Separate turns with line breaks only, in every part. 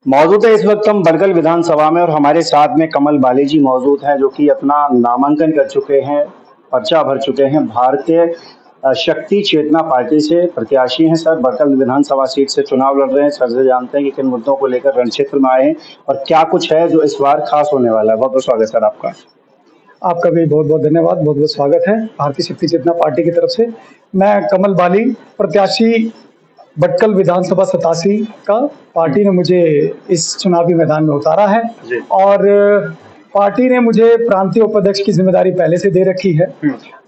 मौजूद है इस वक्त हम बरगल विधानसभा में और हमारे साथ में कमल बाली मौजूद हैं जो कि अपना नामांकन कर चुके हैं, पर्चा भर चुके हैं। भारतीय शक्ति चेतना पार्टी से प्रत्याशी हैं सर, बरगल विधानसभा सीट से चुनाव लड़ रहे हैं। सर से जानते हैं कि किन मुद्दों को लेकर रण क्षेत्र में आए हैं और क्या कुछ है जो इस बार खास होने वाला है। बहुत बहुत स्वागत सर आपका।
आपका भी बहुत बहुत धन्यवाद, बहुत बहुत स्वागत है भारतीय शक्ति चेतना पार्टी की तरफ से। मैं कमल बाली, प्रत्याशी भटकल विधानसभा 87 का। पार्टी ने मुझे इस चुनावी मैदान में उतारा है और पार्टी ने मुझे प्रांतीय उपाध्यक्ष की जिम्मेदारी पहले से दे रखी है।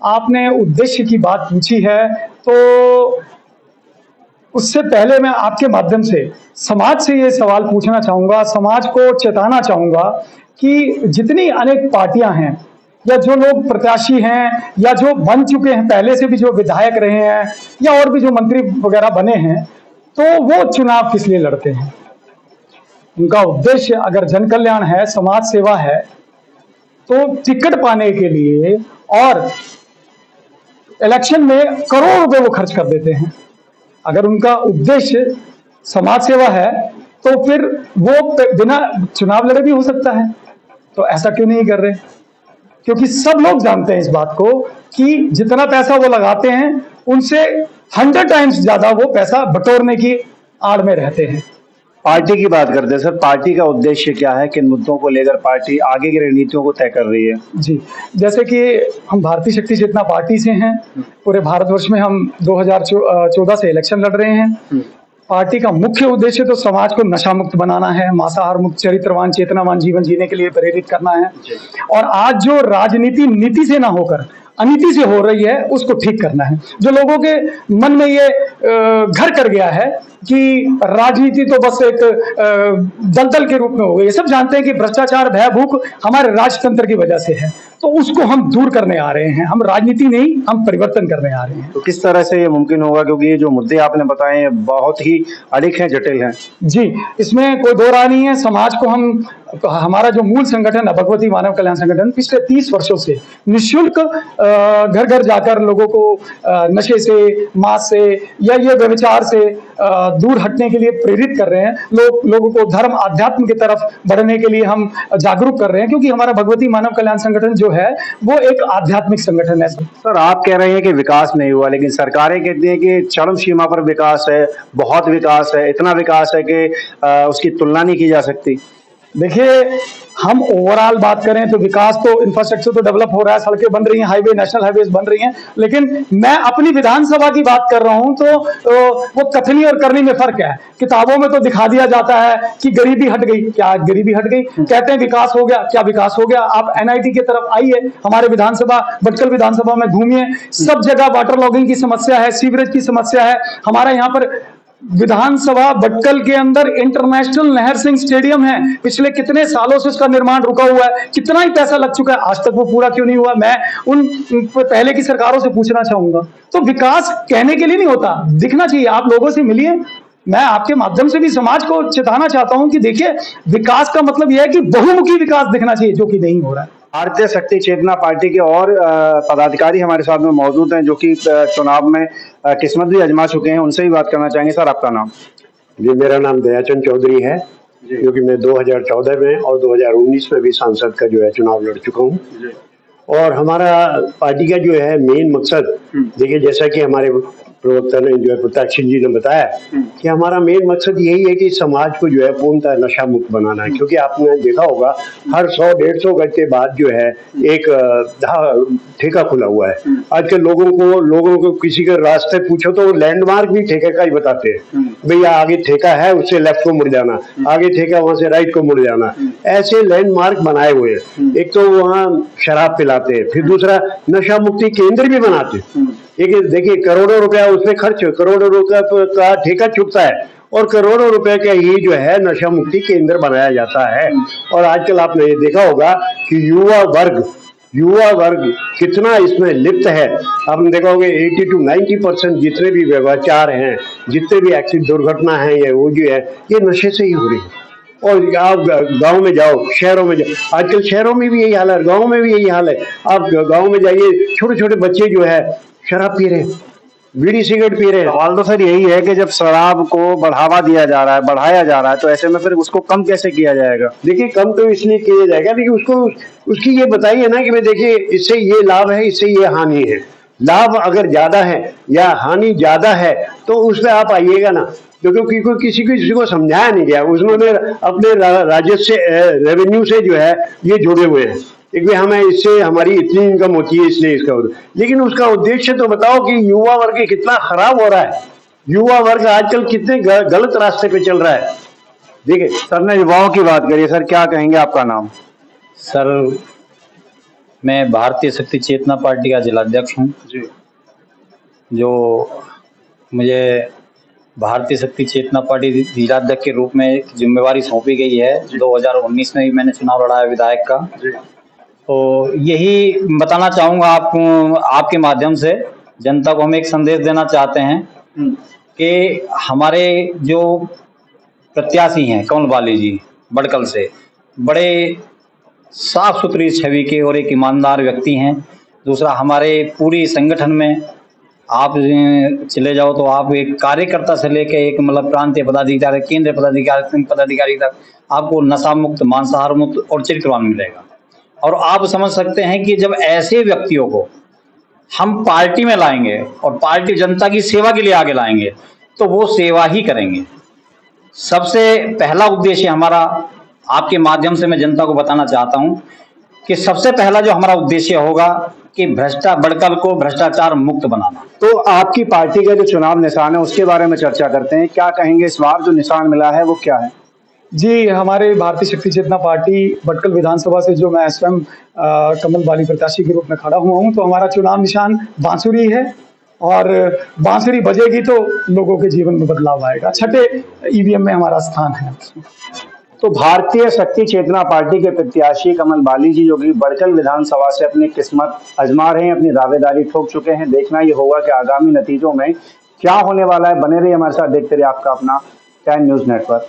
आपने उद्देश्य की बात पूछी है, तो उससे पहले मैं आपके माध्यम से समाज से ये सवाल पूछना चाहूँगा, समाज को चेताना चाहूँगा कि जितनी अनेक पार्टियां हैं या जो लोग प्रत्याशी हैं या जो बन चुके हैं, पहले से भी जो विधायक रहे हैं या और भी जो मंत्री वगैरह बने हैं, तो वो चुनाव किस लिए लड़ते हैं? उनका उद्देश्य अगर जन कल्याण है, समाज सेवा है, तो टिकट पाने के लिए और इलेक्शन में करोड़ रुपए वो खर्च कर देते हैं। अगर उनका उद्देश्य समाज सेवा है तो फिर वो बिना चुनाव लड़े भी हो सकता है, तो ऐसा क्यों नहीं कर रहे? क्योंकि सब लोग जानते हैं इस बात को कि जितना पैसा वो लगाते हैं उनसे 100 टाइम्स ज्यादा वो पैसा बटोरने की आड़ में रहते हैं।
पार्टी की बात करते हैं सर, पार्टी का उद्देश्य क्या है, किन मुद्दों को लेकर पार्टी आगे की रणनीतियों को तय कर रही है?
जी, जैसे कि हम भारतीय शक्ति चेतना पार्टी से हैं, पूरे भारतवर्ष में हम 2014 से इलेक्शन लड़ रहे हैं। पार्टी का मुख्य उद्देश्य तो समाज को नशा मुक्त बनाना है, मांसाहार मुक्त, चरित्रवान, चेतनावान जीवन जीने के लिए प्रेरित करना है। और आज जो राजनीति नीति से ना होकर अनीति से हो रही है, उसको ठीक करना है। जो लोगों के मन में ये घर कर गया है कि राजनीति तो बस एक दलदल के रूप में हो गई। ये सब जानते हैं कि भ्रष्टाचार, भय, भूख हमारे राजतंत्र की वजह से है, तो उसको हम दूर करने आ रहे हैं। हम राजनीति नहीं, हम परिवर्तन करने आ रहे हैं।
तो किस तरह से ये मुमकिन होगा, क्योंकि ये जो मुद्दे आपने बताए हैं बहुत ही अड़िक हैं, जटिल हैं?
जी, इसमें कोई दो राय नहीं है। समाज को हमारा जो मूल संगठन है भगवती मानव कल्याण संगठन, पिछले 30 वर्षों से निःशुल्क घर घर जाकर लोगों को नशे से, मांस से या ये व्यभिचार से दूर हटने के लिए प्रेरित कर रहे हैं। लोगों को धर्म आध्यात्म की तरफ बढ़ने के लिए हम जागरूक कर रहे हैं, क्योंकि हमारा भगवती मानव कल्याण संगठन जो है वो एक आध्यात्मिक संगठन है।
सर, आप कह रहे हैं कि विकास नहीं हुआ, लेकिन सरकारें कहती हैं कि चरम सीमा पर विकास है, बहुत विकास है, इतना विकास है कि उसकी तुलना नहीं की जा सकती।
देखिए, हम ओवरऑल बात करें तो विकास तो, इंफ्रास्ट्रक्चर तो डेवलप हो रहा है, सड़कें बन रही हैं, हाईवे, नेशनल हाईवेज बन रही हैं, लेकिन मैं अपनी विधानसभा की बात कर रहा हूं तो वो कथनी और करनी में फर्क है। किताबों में तो दिखा दिया जाता है कि गरीबी हट गई। क्या गरीबी हट गई? कहते हैं विकास हो गया। क्या विकास हो गया? आप एनआईटी की तरफ आइए, हमारे विधानसभा भटकल विधानसभा में घूमिए, सब जगह वाटर लॉगिंग की समस्या है, सीवरेज की समस्या है। हमारा यहाँ पर विधानसभा भटकल के अंदर इंटरनेशनल नहर सिंह स्टेडियम है, पिछले कितने सालों से उसका निर्माण रुका हुआ है, कितना ही पैसा लग चुका है, आज तक वो पूरा क्यों नहीं हुआ? मैं उन पहले की सरकारों से पूछना चाहूंगा। तो विकास कहने के लिए नहीं होता, दिखना चाहिए। आप लोगों से मिलिए। मैं आपके माध्यम से भी समाज को चेताना चाहता हूं कि देखिए, विकास का मतलब यह है कि बहुमुखी विकास दिखना चाहिए, जो कि नहीं हो रहा है।
भारतीय शक्ति चेतना पार्टी के और पदाधिकारी हमारे साथ में मौजूद हैं जो कि चुनाव में किस्मत भी आजमा चुके हैं, उनसे भी बात करना चाहेंगे। सर, आपका नाम?
जी, मेरा नाम दयाचंद चौधरी है, क्योंकि मैं 2014 में और 2019 में भी सांसद का जो है चुनाव लड़ चुका हूँ। और हमारा पार्टी का जो है मेन मकसद, देखिए, जैसा कि हमारे प्रवक्ता ने जो है प्रताप सिंह जी ने बताया कि हमारा मेन मकसद यही है कि समाज को जो है पूर्णतः नशा मुक्त बनाना है। क्योंकि आपने देखा होगा हर 100-150 गज के बाद जो है एक ठेका खुला हुआ है। आजकल लोगों को किसी के रास्ते पूछो तो लैंडमार्क भी ठेके का ही बताते हैं। भैया आगे ठेका है, उससे लेफ्ट को मुड़ जाना, आगे ठेका, वहां से राइट को मुड़ जाना, ऐसे लैंडमार्क बनाए हुए हैं। एक तो वहाँ शराब पिलाते हैं, फिर दूसरा नशा मुक्ति केंद्र भी बनाते हैं। देखिए, करोड़ों रुपया उसमें खर्च, करोड़ों रुपया का ठेका चुकता है और करोड़ों रुपए का ही जो है नशा मुक्ति केंद्र बनाया जाता है। और आजकल आपने ये देखा होगा कि युवा वर्ग कितना इसमें लिप्त है। आपने देखा होगा 80 to 90% जितने भी व्यभिचार हैं, जितने भी एक्सीडेंट दुर्घटना है, ये वो जो है ये नशे से ही हो रही है। और आप गांव में जाओ, शहरों में जाओ, आजकल शहरों में भी यही हाल है, गांव में भी यही हाल है। आप गांव में जाइए, छोटे छोटे बच्चे जो है शराब पी रहे हैं। बीड़ी सिगरेट पी रहे हैं।
सवाल तो सर यही है कि जब शराब को बढ़ावा दिया जा रहा है, बढ़ाया जा रहा है, तो ऐसे में फिर उसको कम कैसे किया जाएगा?
देखिए कम तो इसलिए किया जाएगा, लेकिन उसको उसकी ये बताइए ना कि भाई देखिए इससे ये लाभ है, इससे ये हानि है। लाभ अगर ज्यादा है या हानि ज्यादा है तो उस पर आप आइएगा ना, क्योंकि किसी को समझाया नहीं गया। उन्होंने अपने राजस्व रेवेन्यू से जो है ये जुड़े हुए हैं, एक भाई हमें इससे हमारी इतनी इनकम होती है इसलिए इसका, लेकिन उसका उद्देश्य तो बताओ कि युवा वर्ग कितना खराब हो रहा है। युवा वर्ग आजकल कितने गलत रास्ते पे चल रहा है। देखिए
सर ने युवाओं की बात करी, सर क्या कहेंगे? आपका नाम?
सर मैं भारतीय शक्ति चेतना पार्टी का जिलाध्यक्ष हूँ
जी।
जो मुझे भारतीय शक्ति चेतना पार्टी जिलाध्यक्ष के रूप में एक जिम्मेवारी सौंपी गई है। 2019 में भी मैंने चुनाव लड़ा है विधायक का। तो यही बताना चाहूँगा आपको, आपके माध्यम से जनता को हम एक संदेश देना चाहते हैं कि हमारे जो प्रत्याशी हैं कमल बाली जी बड़कल से, बड़े साफ सुथरी छवि के और एक ईमानदार व्यक्ति हैं। दूसरा, हमारे पूरी संगठन में आप चले जाओ तो आप एक कार्यकर्ता से लेकर एक मतलब प्रांतीय पदाधिकारी, केंद्रीय पदाधिकारी तक आपको नशा मुक्त, मांसाहार मुक्त और चरित्रवान मिलेगा। और आप समझ सकते हैं कि जब ऐसे व्यक्तियों को हम पार्टी में लाएंगे और पार्टी जनता की सेवा के लिए आगे लाएंगे तो वो सेवा ही करेंगे। सबसे पहला उद्देश्य हमारा, आपके माध्यम से मैं जनता को बताना चाहता हूं कि सबसे पहला जो हमारा उद्देश्य होगा कि बड़कल को भ्रष्टाचार मुक्त बनाना।
तो आपकी पार्टी का जो चुनाव निशान है उसके बारे में चर्चा करते हैं। क्या कहेंगे इस बार जो निशान मिला है वो क्या है?
जी, हमारे भारतीय शक्ति चेतना पार्टी भटकल विधानसभा से जो मैं स्वयं कमल बाली प्रत्याशी के रूप में खड़ा हुआ हूं, तो हमारा चुनाव निशान बांसुरी है और बांसुरी बजेगी तो लोगों के जीवन में बदलाव आएगा। छठे ईवीएम में हमारा स्थान है।
तो भारतीय शक्ति चेतना पार्टी के प्रत्याशी कमल बाली जी जो कि बड़कल विधानसभा से अपनी किस्मत आजमा रहे हैं, अपनी दावेदारी ठोक चुके हैं। देखना ये होगा कि आगामी नतीजों में क्या होने वाला है। बने रहिए हमारे साथ, देखते रहिए आपका अपना 10 न्यूज़ नेटवर्क।